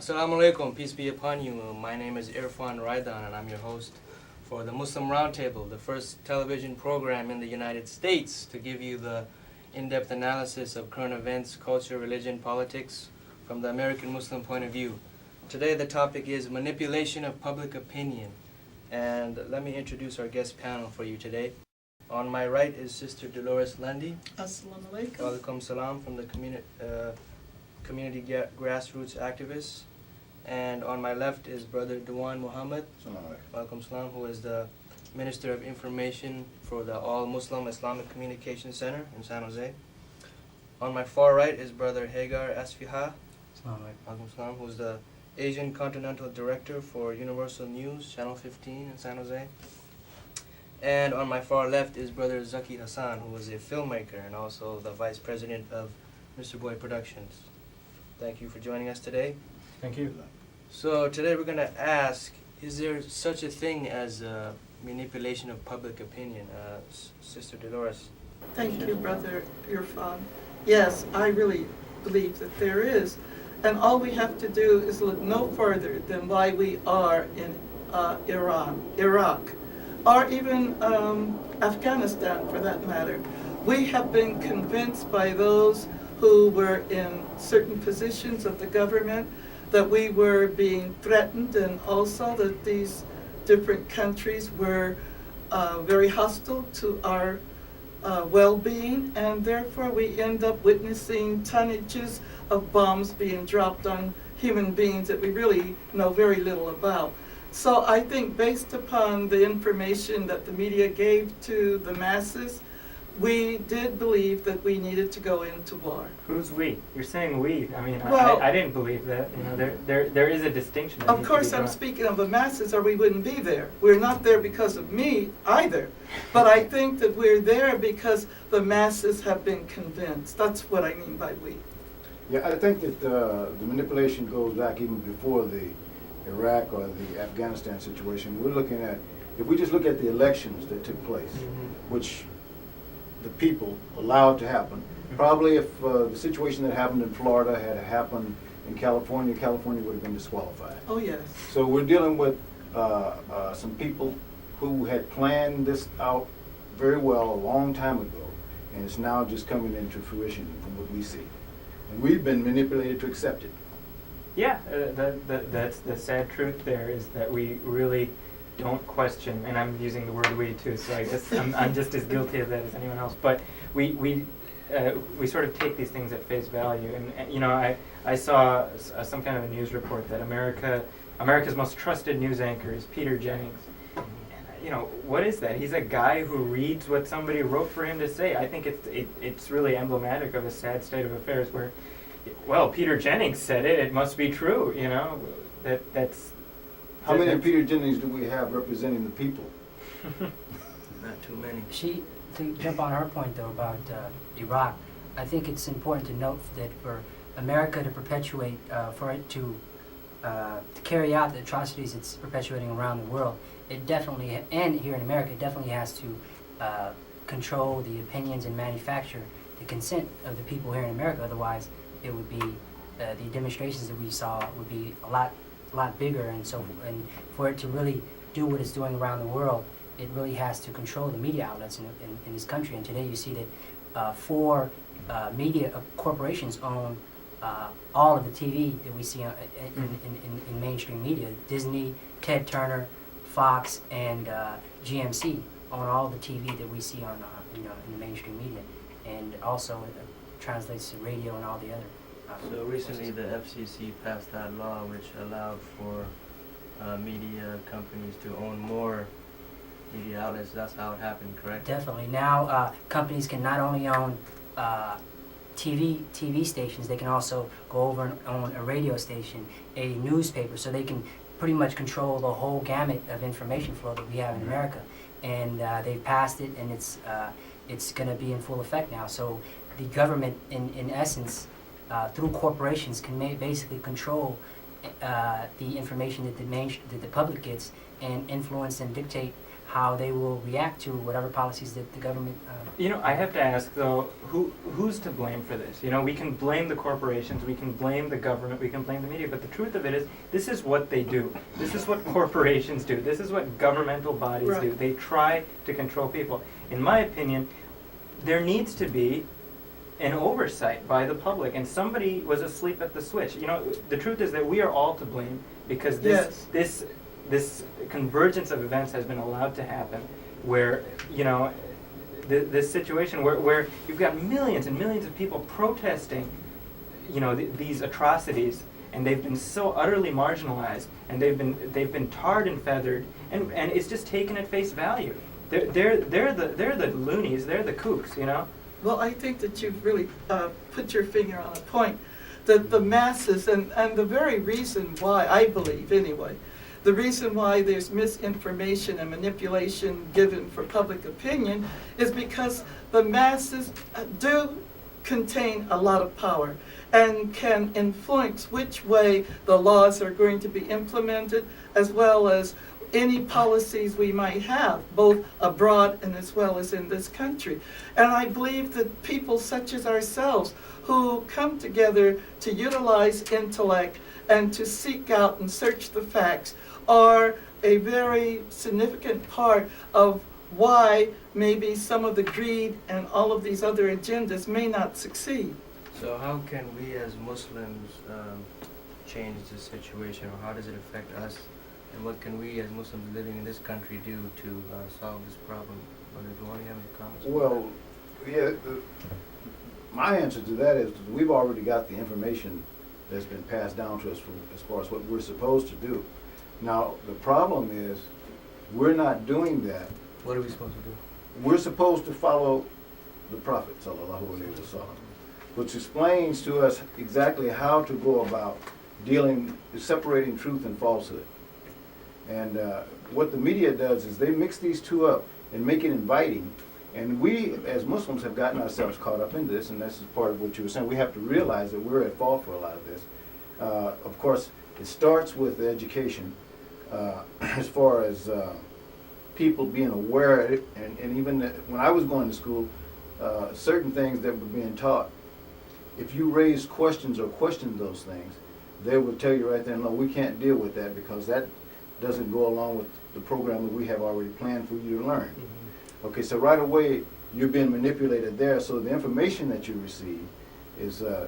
Assalamu alaikum, peace be upon you. My name is Irfan Rydhan and I'm your host for the Muslim Roundtable, the first television program in the United States to give you the in-depth analysis of current events, culture, religion, politics from the American Muslim point of view. Today the topic is manipulation of public opinion. And let me introduce our guest panel for you today. On my right is Sister Delores Lundie. Assalamu alaikum. Walaikum salam from the community grassroots activist. And on my left is Brother Dawan Muhammad. Walaikum salam, who is the Minister of Information for the All Muslim Islamic Communication Center in San Jose. On my far right is Brother Hager Asefaha. Walaikum salam, who is the Asian Continental Director for Universal News, Channel 15 in San Jose. And on my far left is Brother Zaki Hassan, who is a filmmaker and also the Vice President of Mr. Boy Productions. Thank you for joining us today. Thank you. So today we're going to ask, is there such a thing as manipulation of public opinion? Sister Delores. Thank you, Brother Irfan. Yes, I really believe that there is. And all we have to do is look no further than why we are in Iraq, or even Afghanistan for that matter. We have been convinced by those who were in certain positions of the government that we were being threatened, and also that these different countries were very hostile to our well-being, and therefore we end up witnessing tonnages of bombs being dropped on human beings that we really know very little about. So I think based upon the information that the media gave to the masses, we did believe that we needed to go into war. Who's we? You're saying we. I mean, Well, I didn't believe that. You know, there is a distinction. That Of needs course, to be I'm drawn. speaking of the masses, or we wouldn't be there. We're not there because of me either. But I think that we're there because the masses have been convinced. That's what I mean by we. Yeah, I think that the manipulation goes back even before the Iraq or the Afghanistan situation. We're looking at, if we just look at the elections that took place, which the people allowed to happen, probably if the situation that happened in Florida had happened in California, California would have been disqualified. Oh, yes. So we're dealing with some people who had planned this out very well a long time ago, and it's now just coming into fruition from what we see. And we've been manipulated to accept it. Yeah, that's the sad truth. There is that we really don't question, and I'm using the word "we" too. So I guess I'm just as guilty of that as anyone else. But we sort of take these things at face value, and you know, I saw some kind of a news report that America's most trusted news anchor is Peter Jennings. And, you know, what is that? He's a guy who reads what somebody wrote for him to say. I think it's really emblematic of a sad state of affairs where, well, Peter Jennings said it. It must be true. You know, that's. How many Peter Jennings do we have representing the people? Not too many. To jump on her point though about Iraq, I think it's important to note that for America to perpetuate, for it to carry out the atrocities it's perpetuating around the world, it definitely, and here in America, it definitely has to control the opinions and manufacture the consent of the people here in America. Otherwise, it would be the demonstrations that we saw would be a lot bigger, and for it to really do what it's doing around the world, it really has to control the media outlets in this country. And today you see that 4 media corporations own all of the TV that we see in mainstream media. Disney, Ted Turner, Fox, and GMC own all the TV that we see on in the mainstream media, and also it translates to radio and all the other. So recently the FCC passed that law which allowed for media companies to own more media outlets. That's how it happened, correct? Definitely. Now companies can not only own TV stations, they can also go over and own a radio station, a newspaper, so they can pretty much control the whole gamut of information flow that we have in America. And they've passed it, and it's going to be in full effect now. So the government, in essence, through corporations, can basically control the information that the public gets, and influence and dictate how they will react to whatever policies that the government. You know, I have to ask though, who's to blame for this? You know, we can blame the corporations, we can blame the government, we can blame the media, but the truth of it is, this is what they do. This is what corporations do. This is what governmental bodies do. Right. They try to control people. In my opinion, there needs to be an oversight by the public, and somebody was asleep at the switch. You know, the truth is that we are all to blame because this convergence of events has been allowed to happen, where, you know, this situation where you've got millions and millions of people protesting, you know, these atrocities, and they've been so utterly marginalized, and they've been tarred and feathered, and it's just taken at face value. They're the loonies, they're the kooks, you know. Well, I think that you've really put your finger on a point, that the masses, and the very reason why, I believe anyway, the reason why there's misinformation and manipulation given for public opinion is because the masses do contain a lot of power and can influence which way the laws are going to be implemented, as well as any policies we might have, both abroad and as well as in this country. And I believe that people such as ourselves who come together to utilize intellect and to seek out and search the facts are a very significant part of why maybe some of the greed and all of these other agendas may not succeed. So how can we as Muslims change the situation, or how does it affect us? And what can we as Muslims living in this country do to solve this problem? Brother Dawan, you have any comments? Well, yeah, my answer to that is we've already got the information that's been passed down to us as far as what we're supposed to do. Now, the problem is we're not doing that. What are we supposed to do? We're supposed to follow the Prophet, sallallahu alaihi wasallam, which explains to us exactly how to go about separating truth and falsehood. And what the media does is they mix these two up and make it inviting. And we, as Muslims, have gotten ourselves caught up in this, and this is part of what you were saying. We have to realize that we're at fault for a lot of this. Of course, it starts with education, as far as people being aware of it, and even when I was going to school, certain things that were being taught, if you raised questions or questioned those things, they would tell you right there, no, we can't deal with that because that doesn't go along with the program that we have already planned for you to learn. Mm-hmm. Okay, so right away, you're being manipulated there, so the information that you receive is